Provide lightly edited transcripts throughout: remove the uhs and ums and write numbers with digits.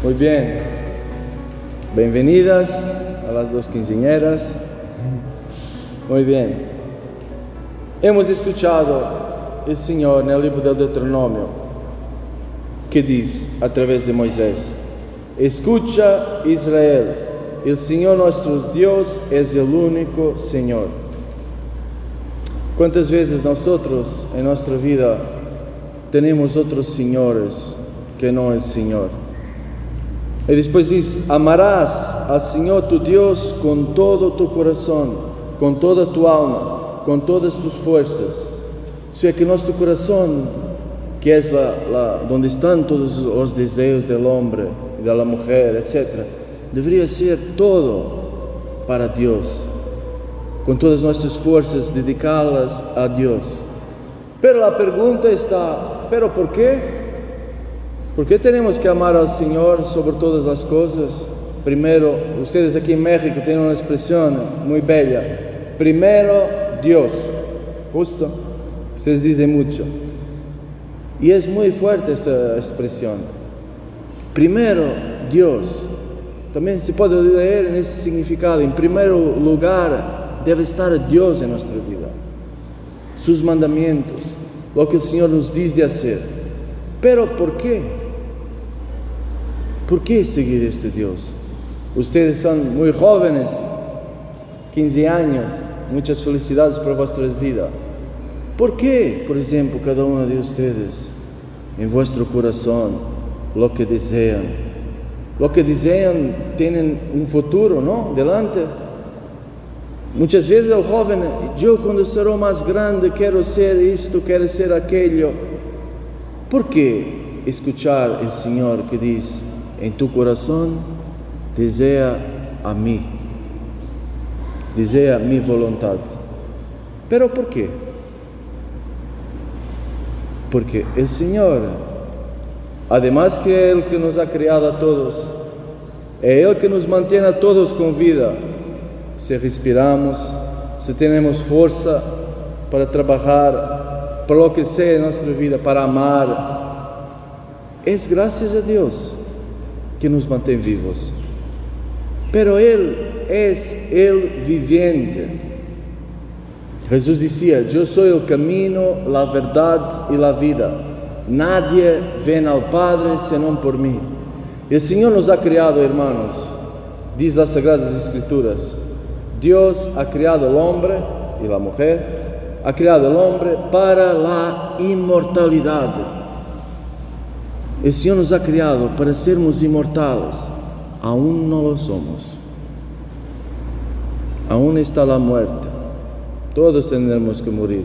Muy bien, bienvenidas a las dos quinceañeras. Muy bien, hemos escuchado el Señor en el libro del Deuteronomio que dice a través de Moisés: escucha Israel, el Señor nuestro Dios es el único Señor. ¿Cuántas veces nosotros en nuestra vida tenemos otros señores que no el Señor? Y después dice: amarás al Señor tu Dios con todo tu corazón, con toda tu alma, con todas tus fuerzas. O sea que nuestro corazón, que es donde están todos los deseos del hombre y de la mujer, etc., debería ser todo para Dios, con todas nuestras fuerzas dedicarlas a Dios. Pero la pregunta está: ¿pero por qué? ¿Por qué tenemos que amar al Señor sobre todas las cosas? Primero, ustedes aquí en México tienen una expresión muy bella: primero Dios, justo, ustedes dicen mucho. Y es muy fuerte esta expresión. Primero Dios. También se puede leer en ese significado: en primer lugar debe estar Dios en nuestra vida, sus mandamientos, lo que el Señor nos dice de hacer. Pero ¿por qué? ¿Por qué seguir este Dios? Ustedes son muy jóvenes, 15 años, muchas felicidades por vuestra vida. ¿Por qué, por ejemplo, cada uno de ustedes en vuestro corazón lo que desean? Lo que desean tienen un futuro, ¿no? Delante. Muchas veces el joven: yo cuando seré más grande quiero ser esto, quiero ser aquello. ¿Por qué escuchar el Señor que dice: en tu corazón desea a mí, desea mi voluntad? ¿Pero por qué? Porque el Señor, además que Él que nos ha creado a todos, es Él que nos mantiene a todos con vida. Si respiramos, si tenemos fuerza para trabajar, para lo que sea en nuestra vida, para amar, es gracias a Dios que nos mantém vivos. Pero Él es el viviente. Jesús decía: yo soy el camino, la verdad y la vida. Nadie viene al Padre sino por mí. El Señor nos ha creado, hermanos, dice las Sagradas Escrituras. Dios ha creado al hombre y la mujer, ha creado al hombre para la inmortalidad. El Señor nos ha creado para sermos inmortales. Aún no lo somos. Aún está la muerte. Todos tendremos que morir.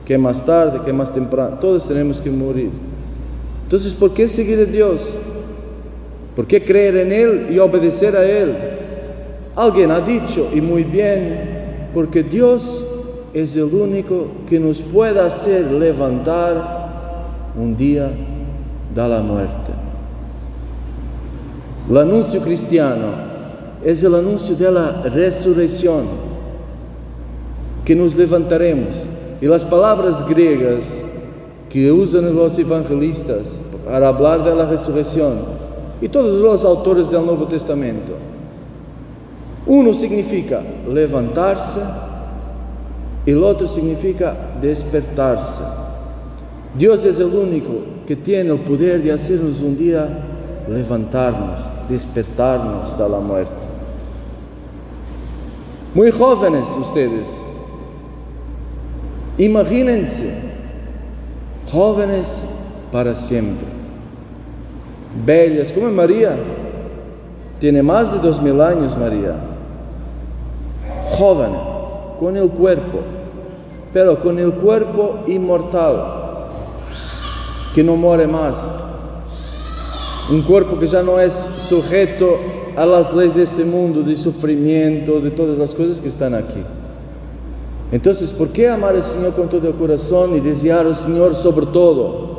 Que más tarde, que más temprano, todos tenemos que morir. Entonces, ¿por qué seguir a Dios? ¿Por qué creer en Él y obedecer a Él? Alguien ha dicho, y muy bien, porque Dios es el único que nos puede hacer levantar un día de la muerte. El anuncio cristiano es el anuncio de la resurrección, que nos levantaremos. Y las palabras griegas que usan los evangelistas para hablar de la resurrección, y todos los autores del Nuevo Testamento, uno significa levantarse y el otro significa despertarse. Dios es el único que tiene el poder de hacernos un día levantarnos, despertarnos de la muerte. Muy jóvenes ustedes, imagínense, jóvenes para siempre, bellas como María. Tiene más de 2000 años María, joven, con el cuerpo, pero con el cuerpo inmortal, que no muere más. Un cuerpo que ya no es sujeto a las leyes de este mundo, de sufrimiento, de todas las cosas que están aquí. Entonces, ¿por qué amar al Señor con todo el corazón y desear al Señor sobre todo?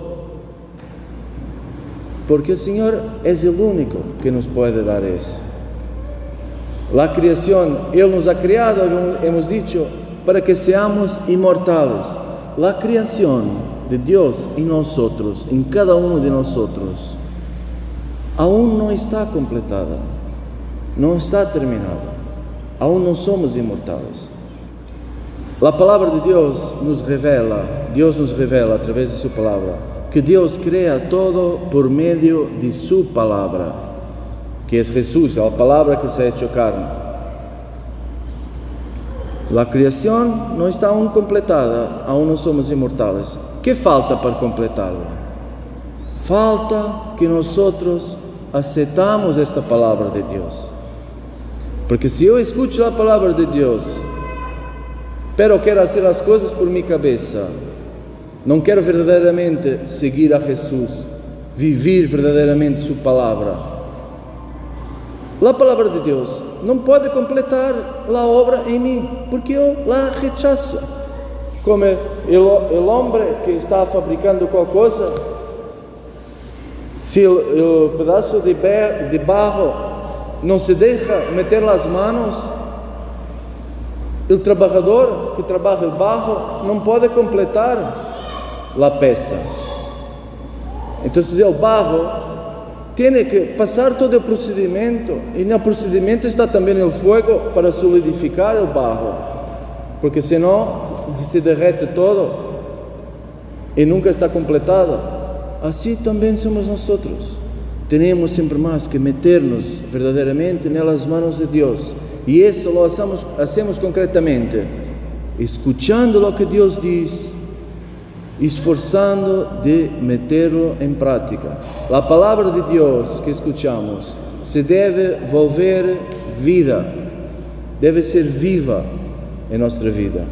Porque el Señor es el único que nos puede dar eso. La creación, Él nos ha creado, hemos dicho, para que seamos inmortales. La creación de Dios en nosotros, en cada uno de nosotros, aún no está completada, no está terminada, aún no somos inmortales. La palabra de Dios nos revela a través de su palabra, que Dios crea todo por medio de su palabra, que es Jesús, la palabra que se ha hecho carne. La creación no está aún completada, aún no somos inmortales. ¿Qué falta para completarla? Falta que nosotros aceptamos esta palabra de Dios. Porque si yo escucho la palabra de Dios, pero quiero hacer las cosas por mi cabeza, no quiero verdaderamente seguir a Jesús, vivir verdaderamente su palabra, la palabra de Dios no puede completar la obra en mí, porque yo la rechazo. Como el hombre que está fabricando cualquier cosa, si el pedazo de barro no se deja meter las manos, el trabajador que trabaja el barro no puede completar la pieza. Entonces el barro tiene que pasar todo el procedimiento, y en el procedimiento está también el fuego para solidificar el barro, porque si no se derrete todo y nunca está completado. Así también somos nosotros. Tenemos siempre más que meternos verdaderamente en las manos de Dios, y esto lo hacemos concretamente, escuchando lo que Dios dice, esforzando de meterlo en práctica. La palabra de Dios que escuchamos se debe volver vida, debe ser viva en nuestra vida.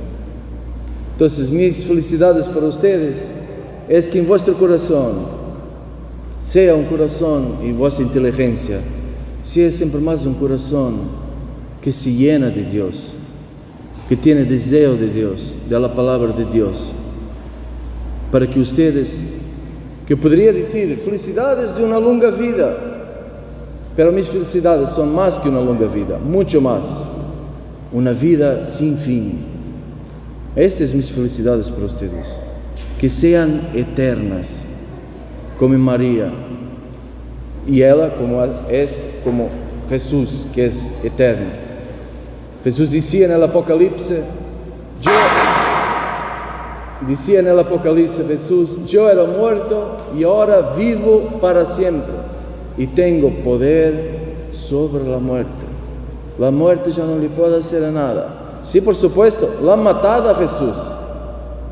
Entonces, mis felicidades para ustedes es que en vuestro corazón sea un corazón, en vuestra inteligencia, sea siempre más un corazón que se llena de Dios, que tiene deseo de Dios, de la palabra de Dios, para que ustedes, que podría decir felicidades de una larga vida, pero mis felicidades son más que una larga vida, mucho más, una vida sin fin. Estas son mis felicidades para ustedes, que sean eternas, como María, y ella como Jesús, que es eterno. Jesús decía en el Apocalipsis, Jesús, yo era muerto y ahora vivo para siempre y tengo poder sobre la muerte. La muerte ya no le puede hacer nada. Sí, por supuesto, la han matado a Jesús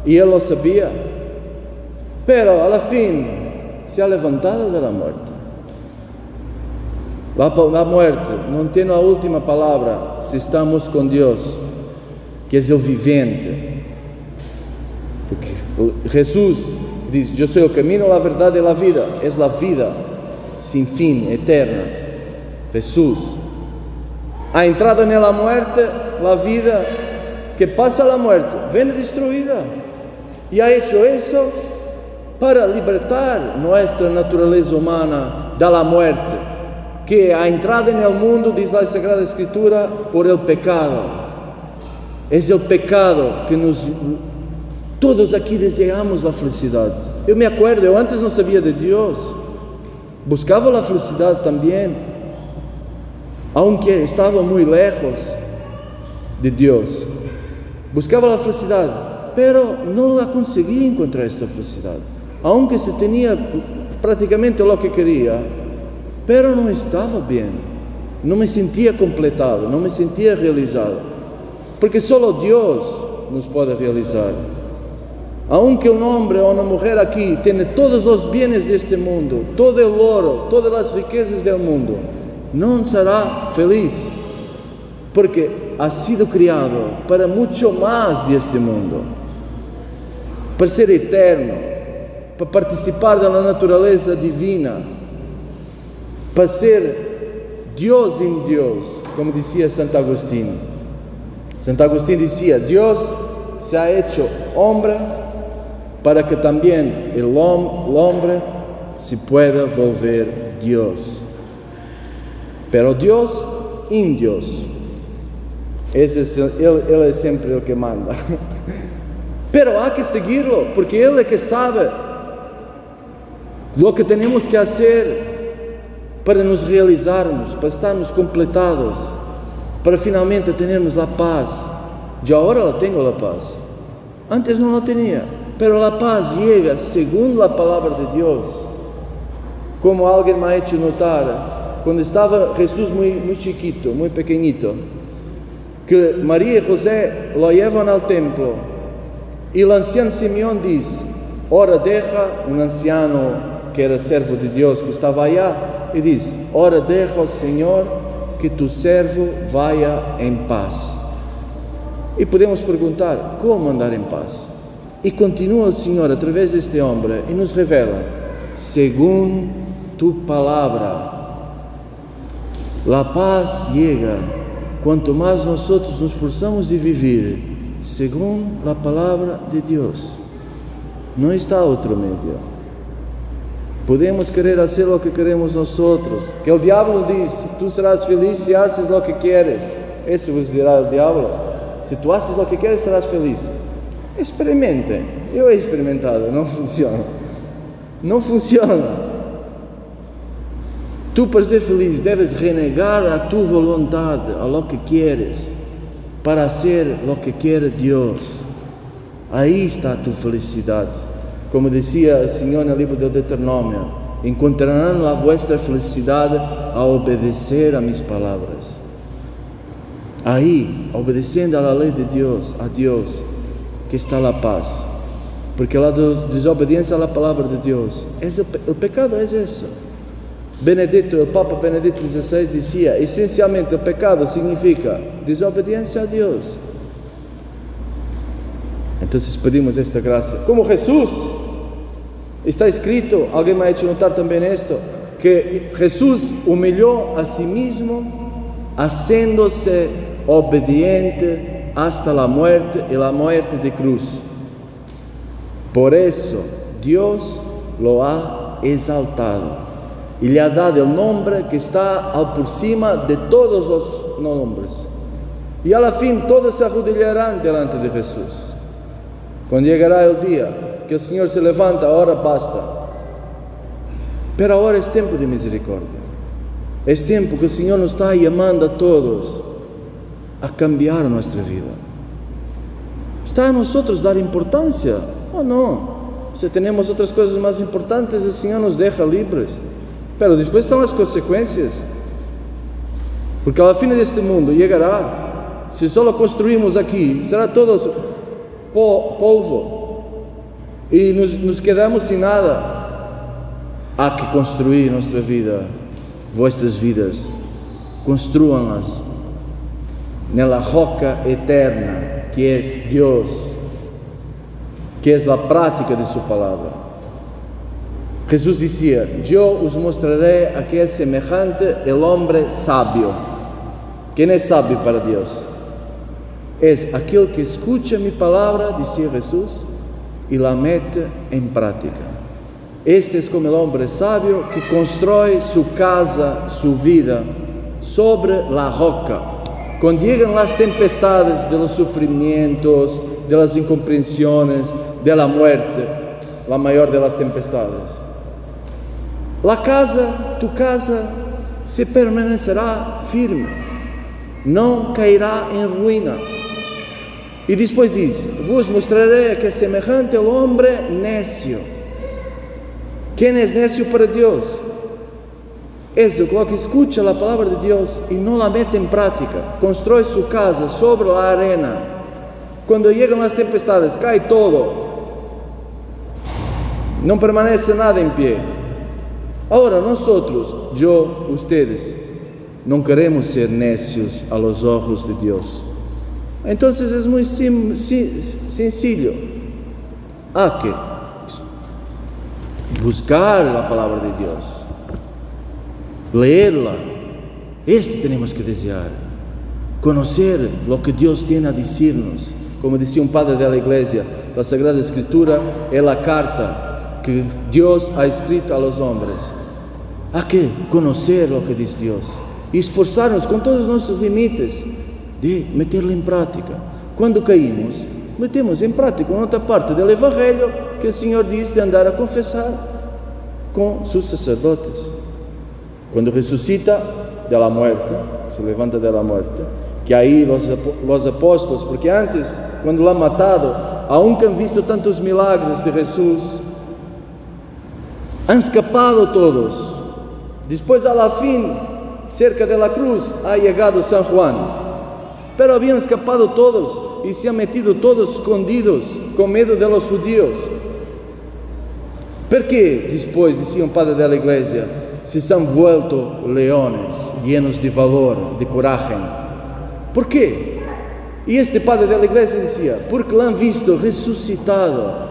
y él lo sabía, pero a la fin se ha levantado de la muerte. La muerte no tiene la última palabra si estamos con Dios, que es el viviente. Porque Jesús dice, yo soy el camino, la verdad y la vida. Es la vida sin fin, eterna. Jesús ha entrado en la muerte, la vida que pasa la muerte, viene destruida. Y ha hecho eso para libertar nuestra naturaleza humana de la muerte, que ha entrado en el mundo, dice la Sagrada Escritura, por el pecado. Es el pecado que todos aquí deseamos la felicidad. Eu me acuerdo, eu antes não sabia de Deus, buscava a felicidade também, aunque estava muito lejos de Deus. Buscava a felicidade, pero não la conseguia encontrar esta felicidade. Aunque se tinha praticamente o que queria, pero não estava bem, não me sentia completado, não me sentia realizado, porque só Deus nos pode realizar. Aunque un hombre o una mujer aquí tiene todos los bienes de este mundo, todo el oro, todas las riquezas del mundo, no será feliz, porque ha sido criado para mucho más de este mundo, para ser eterno, para participar de la naturaleza divina, para ser Dios en Dios, como decía Santo Agustín. Santo Agustín decía, Dios se ha hecho hombre para que también el hombre se pueda volver Dios. Pero Dios en Dios. Él es siempre el que manda. Pero hay que seguirlo, porque Él es el que sabe lo que tenemos que hacer para nos realizarmos, para estarmos completados, para finalmente termos a paz. Yo ahora la tengo la paz, antes no la tenía, pero la paz llega según la palabra de Dios. Como alguien me ha hecho notar, cuando estaba Jesús muy chiquito, muy pequeñito, que María y José lo llevan al templo y el anciano Simeón dice: ahora deja, un anciano que era servo de Dios que estaba allá, y dice: ahora deja, Señor, que tu servo vaya en paz. Y podemos preguntar: ¿cómo andar en paz? Y continúa el Señor a través de este hombre y nos revela: según tu palabra. La paz llega cuanto más nosotros nos esforzamos de vivir según la palabra de Dios. No está otro medio. Podemos querer hacer lo que queremos nosotros, que el diablo dice: tú serás feliz si haces lo que quieres. Eso vos dirá el diablo: si tú haces lo que quieres serás feliz. Experimente. Eu he experimentado, não funciona. Não funciona. Tu, para ser feliz, deves renegar a tu vontade, a lo que quieres, para hacer lo que quiere Dios. Aí está tu felicidade. Como dizia o Senhor no livro do Deuteronômio: encontrarão a vossa felicidade a obedecer a mis palavras. Aí, obedecendo a lei de Deus, a Deus, que está a paz. Porque la desobediencia a la palabra de Dios, el pecado es eso. El Papa Benedicto XVI decía: esencialmente el pecado significa desobediencia a Dios. Entonces pedimos esta gracia. Como Jesús, está escrito, alguien me ha hecho notar también esto, que Jesús humilló a sí mismo, haciéndose obediente hasta la muerte y la muerte de cruz. Por eso Dios lo ha exaltado y le ha dado el nombre que está por cima de todos los nombres. Y a la fin todos se arrodillarán delante de Jesús. Cuando llegará el día que el Señor se levanta, ahora basta. Pero ahora es tiempo de misericordia. Es tiempo que el Señor nos está llamando a todos a cambiar nuestra vida. Está a nosotros dar importancia o no. Si tenemos otras cosas más importantes, el Señor nos deja libres. Pero después están las consecuencias. Porque a la fin de este mundo llegará. Si solo construimos aquí, será todo polvo. Y nos quedamos sin nada. Há que construir nuestra vida, vuestras vidas. Construanlas en la roca eterna, que es Dios, que es la práctica de su palabra. Jesús decía: yo os mostraré a qué es semejante el hombre sabio. ¿Quién es sabio para Dios? Es aquel que escucha mi palabra, decía Jesús, y la mete en práctica. Este es como el hombre sabio que construye su casa, su vida, sobre la roca. Cuando llegan las tempestades de los sufrimientos, de las incomprensiones, de la muerte, la mayor de las tempestades, tu casa se permanecerá firme, no caerá en ruina. Y después dice: vos mostraré que es semejante al hombre necio. ¿Quién es necio para Dios? Es el que escucha la palabra de Dios y no la mete en práctica. Construye su casa sobre la arena. Cuando llegan las tempestades, cae todo. No permanece nada en pie. Ahora nosotros, yo, ustedes, no queremos ser necios a los ojos de Dios. Entonces es muy sencillo. Hay que buscar la palabra de Dios, leerla. Esto tenemos que desear, conocer lo que Dios tiene a decirnos. Como decía un padre de la iglesia, la Sagrada Escritura es la carta que Dios ha escrito a los hombres. Hay que conocer lo que dice Dios y esforzarnos con todos nuestros límites de meterla en práctica. Cuando caímos, metemos en práctica una otra parte del Evangelio que el Señor dice de andar a confesar con sus sacerdotes. Cuando resucita de la muerte, se levanta de la muerte, que ahí los apóstolos, porque antes, cuando lo han matado, aunque han visto tantos milagros de Jesús, han escapado todos. Después, a la fin, cerca de la cruz, ha llegado San Juan. Pero habían escapado todos y se han metido todos escondidos con miedo de los judíos. ¿Por qué después, decía un padre de la iglesia, se han vuelto leones llenos de valor, de coraje? ¿Por qué? Y este padre de la iglesia decía, porque lo han visto resucitado.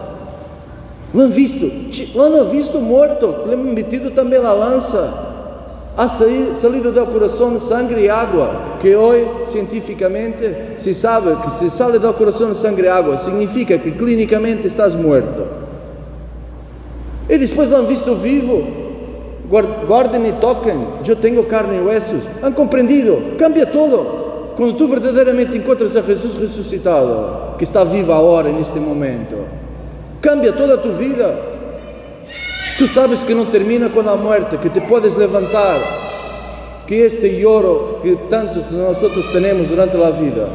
Lo han visto muerto, le han metido también la lanza. Ha salido del corazón sangre y agua, que hoy científicamente se sabe que si sale del corazón sangre y agua, significa que clínicamente estás muerto. Y después lo han visto vivo. Guarden y toquen, yo tengo carne y huesos. Han comprendido, cambia todo. Cuando tú verdaderamente encuentras a Jesús resucitado, que está vivo ahora en este momento, cambia toda tu vida. Tú sabes que no termina con la muerte, que te puedes levantar, que este lloro que tantos de nosotros tenemos durante la vida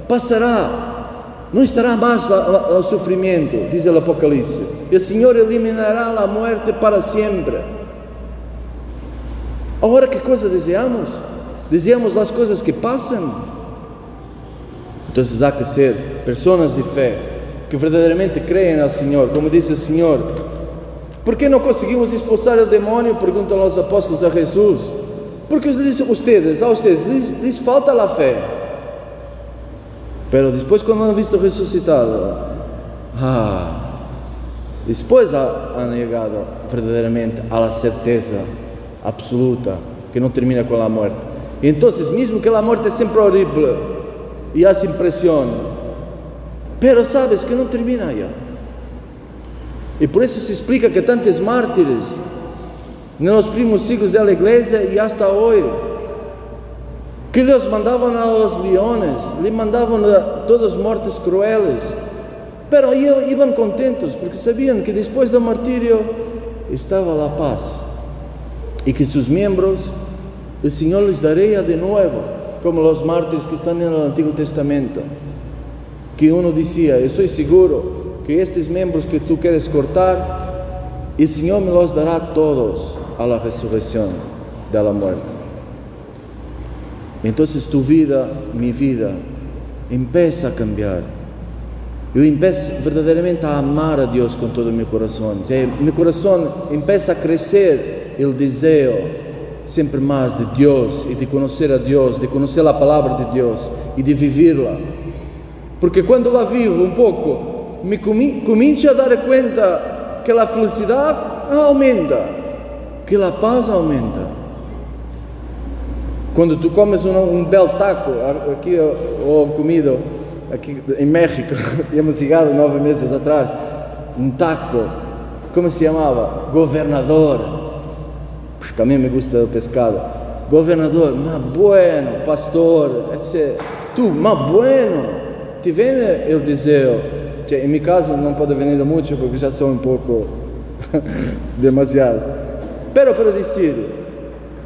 pasará. No estará más el sufrimiento, dice el Apocalipsis. El Señor eliminará la muerte para siempre. Ahora, ¿qué cosa deseamos? Deseamos las cosas que pasan. Entonces hay que ser personas de fe, que verdaderamente creen al Señor. Como dice el Señor, ¿por qué no conseguimos expulsar el demonio? Preguntan los apóstolos a Jesús. Porque a ustedes les falta la fe. Pero después, cuando han visto resucitado, después han llegado verdaderamente a la certeza absoluta que no termina con la muerte. Y entonces, mismo que la muerte es siempre horrible y hace impresión, pero sabes que no termina ya. Y por eso se explica que tantos mártires en los primeros siglos de la iglesia y hasta hoy, que los mandaban a los leones, le mandaban a todas muertes crueles, pero iban contentos porque sabían que después del martirio estaba la paz y que sus miembros el Señor les daría de nuevo, como los mártires que están en el Antiguo Testamento, que uno decía, yo estoy seguro que estos miembros que tú quieres cortar, el Señor me los dará todos a la resurrección de la muerte. Entonces tu vida, mi vida, empieza a cambiar. Yo empiezo verdaderamente a amar a Dios con todo mi corazón. Mi corazón empieza a crecer el deseo siempre más de Dios y de conocer a Dios, de conocer la palabra de Dios y de vivirla. Porque cuando la vivo un poco, me comienzo a dar cuenta que la felicidad aumenta, que la paz aumenta. Cuando tú comes un bel taco, aquí o comido, aquí en México, hemos llegado 9 meses atrás, un taco, ¿cómo se llamaba? Governador, porque a mí me gusta el pescado. Governador, más bueno, pastor, tú, más bueno, te viene el deseo. En mi caso no puede venir mucho porque ya soy un poco demasiado. Pero para decir,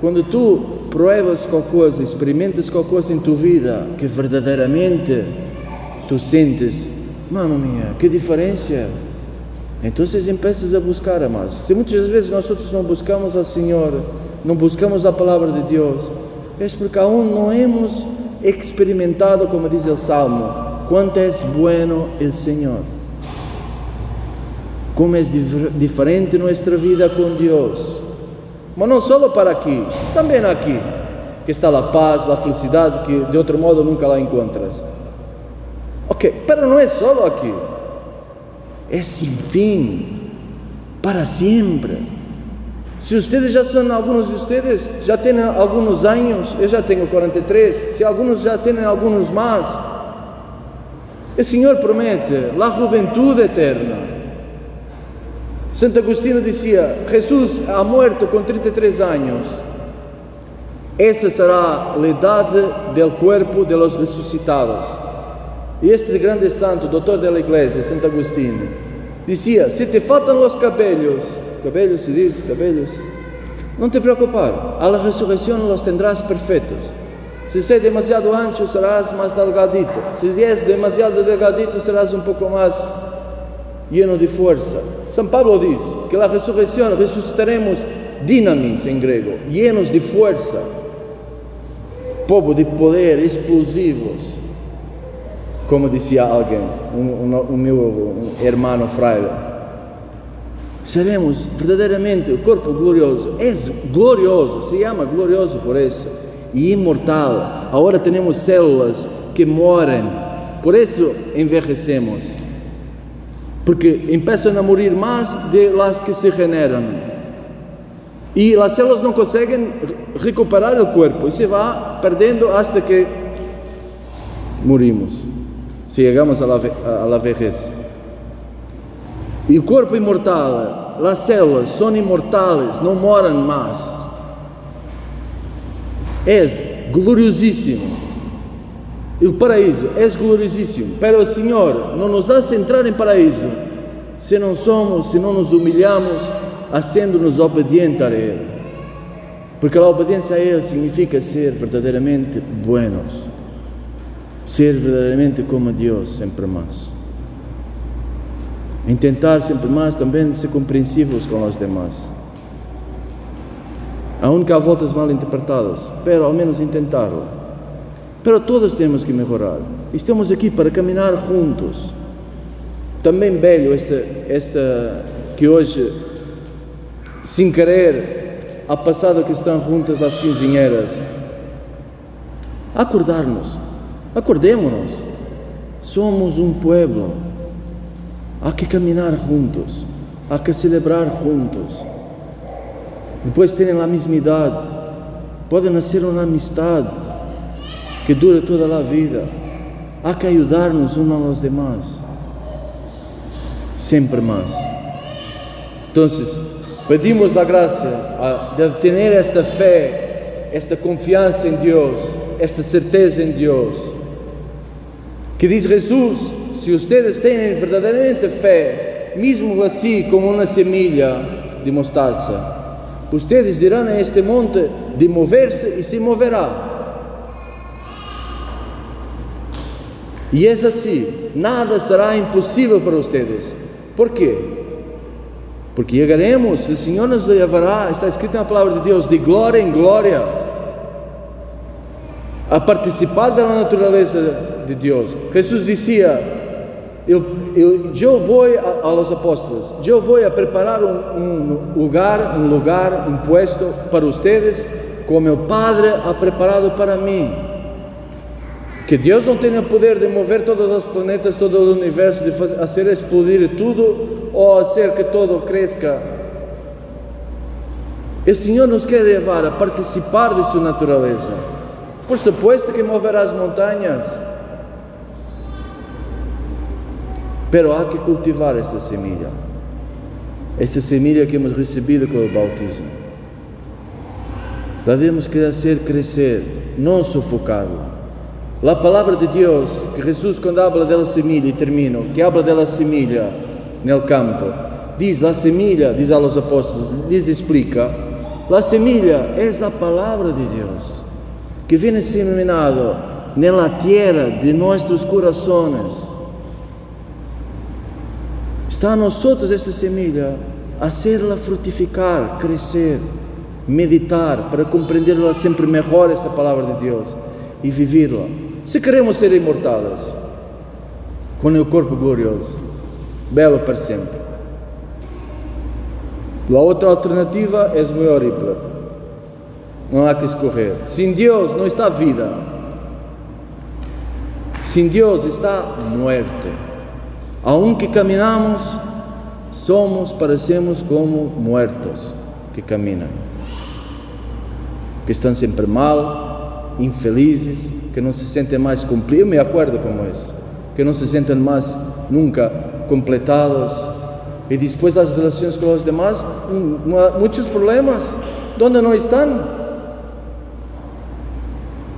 quando tu pruebas qualquer coisa, experimentas qualquer coisa em tu vida que verdadeiramente tu sientes, mamma mia, que diferença! Então empiezas a buscar mais. Se muitas vezes nós não buscamos ao Senhor, não buscamos a palavra de Deus, é porque aún não hemos experimentado, como diz o Salmo, quanto é bueno o Senhor. Como é diferente nossa vida com Deus. Mas não só para aqui, também aqui, que está a paz, a felicidade, que de outro modo nunca la encontras. Ok, pero não é só aqui, é sem fim, para sempre. Se ustedes já são, alguns de ustedes já têm alguns anos, eu já tenho 43, se alguns já têm alguns mais, o Senhor promete a juventude eterna. Santo Agostinho dizia, Jesus ha muerto com 33 anos, essa será a idade do corpo de los ressuscitados. E este grande santo, doutor da igreja, Santo Agostinho, dizia, se te faltam os cabelos se diz, cabelos, Não te preocupar, a la resurrección los tendrás perfectos. Si es demasiado ancho, serás más delgadito. Si es demasiado delgadito, serás un poco más lleno de fuerza. San Pablo dice que la resurrección resucitaremos dinamis en griego, llenos de fuerza, povo de poder, explosivos, como decía alguien, un meu hermano fraile. Seremos verdadeiramente, o corpo glorioso, es glorioso, se llama glorioso por eso, e inmortal. Agora temos células que morrem, por isso envelhecemos, porque empiezan a morir más de las que se generan. Y las células no consiguen recuperar el cuerpo y se va perdiendo hasta que morimos, si llegamos a la vejez. Y el cuerpo inmortal, las células son inmortales, no moran más. Es gloriosísimo. El paraíso es gloriosísimo, pero el Señor no nos hace entrar en paraíso si no nos humillamos, haciéndonos obedientes a Él. Porque la obediencia a Él significa ser verdaderamente buenos, ser verdaderamente como Dios, siempre más. Intentar sempre mais também ser compreensivos com os demais. Aunque há voltas mal interpretadas, pero ao menos intentarlo. Pero todos temos que melhorar. Estamos aqui para caminhar juntos. Também bello esta que hoje, sem querer, ha passado que estão juntas as quinceañeras. Acordémonos. Somos um pueblo. Há que caminhar juntos, há que celebrar juntos. Depois terem a mesma idade, pode nascer uma amistade que dura toda a vida. Há que ajudar-nos uns aos demais, sempre mais. Então, pedimos a graça de ter esta fé, esta confiança em Deus, esta certeza em Deus, que diz Jesus: se ustedes têm verdadeiramente fé, mesmo assim como uma semilha de mostaza, ustedes dirão a este monte de mover-se e se moverá. E é assim, nada será impossível para ustedes. ¿Por quê? Porque chegaremos, o Senhor nos levará, está escrito na palavra de Deus, de glória em glória, a participar da natureza de Deus. Jesus dizia: eu vou a los apóstolos, eu vou a preparar um lugar, um puesto para ustedes, como meu Padre ha preparado para mim. Que Deus não tenha o poder de mover todos os planetas, todo o universo, de fazer explodir tudo, ou fazer que todo cresça. O Senhor nos quer levar a participar de sua natureza. Por supuesto que moverá as montanhas, pero há que cultivar essa semilla que hemos recebido com o bautismo. La temos que fazer crescer, não sufocá-la. A palavra de Deus, que Jesus, quando habla da semilla, e termino, que habla da semilla no campo, diz a semilla, diz a los apóstolos, lhes explica: a semilla é a palavra de Deus, que vem seminado na terra de nossos corações. Está a nós essa semilla, hacerla frutificar, crescer, meditar, para compreender-la sempre melhor, esta palavra de Deus, e vivi-la. Se queremos ser imortais, com o corpo glorioso, belo para sempre. A outra alternativa é muito horrível. Não há que escorrer. Sem Deus não está vida. Sem Deus está muerte. Aunque caminamos, parecemos como muertos que caminam, que estão sempre mal, infelizes, que não se sentem mais cumpridos. Eu me acordo como isso, que não se sentem mais nunca completados, e depois das relações com os demais, muitos problemas. Onde não estão?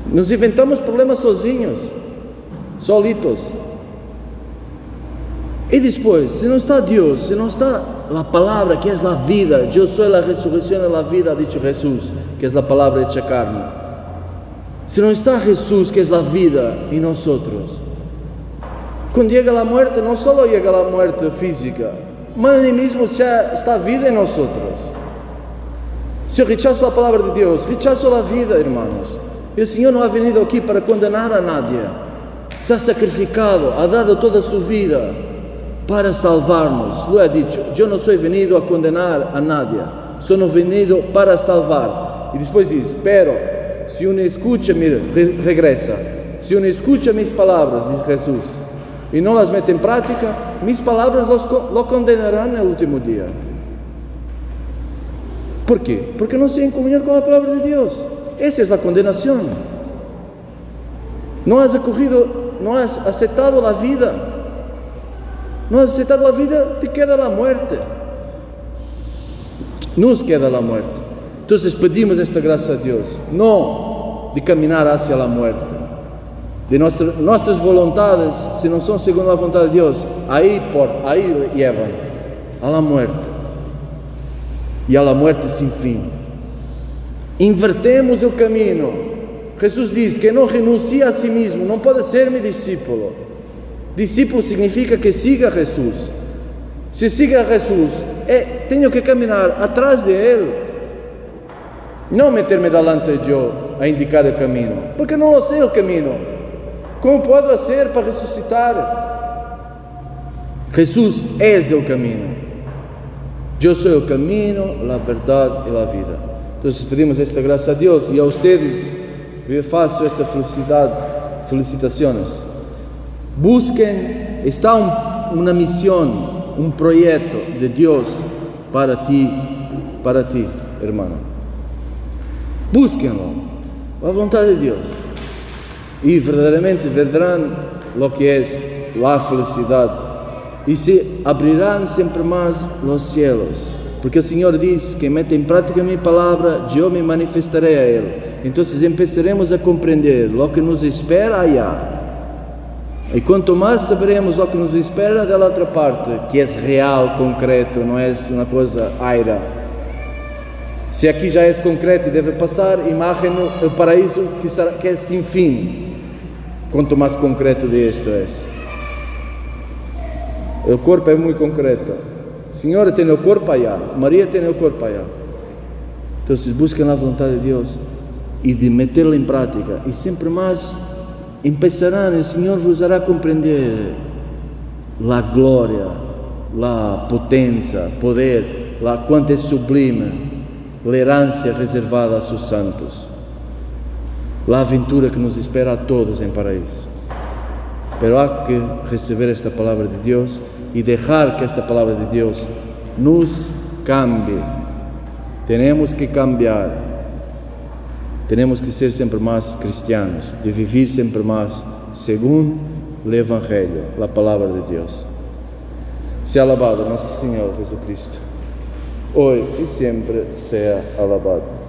Nos inventamos problemas sozinhos, solitos. Y después, si no está Dios, si no está la palabra que es la vida, yo soy la resurrección y la vida, ha dicho Jesús, que es la palabra hecha carne. Si no está Jesús, que es la vida, en nosotros, cuando llega la muerte, no solo llega la muerte física, mas ni mismo ya está vida en nosotros. Si yo rechazo la palabra de Dios, rechazo la vida, hermanos. El Señor no ha venido aquí para condenar a nadie. Se ha sacrificado, ha dado toda su vida para salvarnos. Lo ha dicho, yo no soy venido a condenar a nadie, soy venido para salvar. Y después dice, pero si uno escucha, mira, regresa, si uno escucha mis palabras, dice Jesús, y no las mete en práctica, mis palabras lo condenarán en el último día. ¿Por qué? Porque no se en comunión con la palabra de Dios. Esa es la condenación. No has acogido, no has aceptado la vida. No has aceptado la vida, te queda la muerte. Nos queda la muerte. Entonces pedimos esta gracia a Dios, no de caminar hacia la muerte, de nuestras voluntades, si no son según la voluntad de Dios, ahí llevan a la muerte, y a la muerte sin fin. Invertemos el camino. Jesús dice que no renuncie a sí mismo, no puede ser mi discípulo. Discípulo significa que siga a Jesús. Si sigue a Jesús, tengo que caminar atrás de Él. No meterme delante yo a indicar el camino, porque no lo sé el camino. ¿Cómo puedo hacer para resucitar? Jesús es el camino. Yo soy el camino, la verdad y la vida. Entonces pedimos esta gracia a Dios y a ustedes. Yo faço esta felicitaciones. Busquen, está una misión, un proyecto de Dios para ti, hermano. Búsquenlo, la voluntad de Dios, y verdaderamente verán lo que es la felicidad, y se abrirán siempre más los cielos, porque el Señor dice que mete en práctica mi palabra, yo me manifestaré a Él. Entonces empezaremos a comprender lo que nos espera allá. Y cuanto más saberemos lo que nos espera de la otra parte, que es real, concreto, no es una cosa aire. Si aquí ya es concreto y debe pasar, imagino el paraíso que es sin fin. Cuanto más concreto de esto es. El cuerpo es muy concreto. El Señor tiene el cuerpo allá, María tiene el cuerpo allá. Entonces busquen la voluntad de Dios y de meterla en práctica. Y siempre más empezarán, el Señor vos hará comprender la gloria, la potencia, poder, cuánto es sublime la herencia reservada a sus santos, la aventura que nos espera a todos en paraíso. Pero hay que recibir esta palabra de Dios y dejar que esta palabra de Dios nos cambie. Tenemos que cambiar. Tenemos que ser siempre más cristianos, de vivir siempre más según el Evangelio, la palabra de Dios. Sea alabado nuestro Señor Jesucristo, hoy y siempre sea alabado.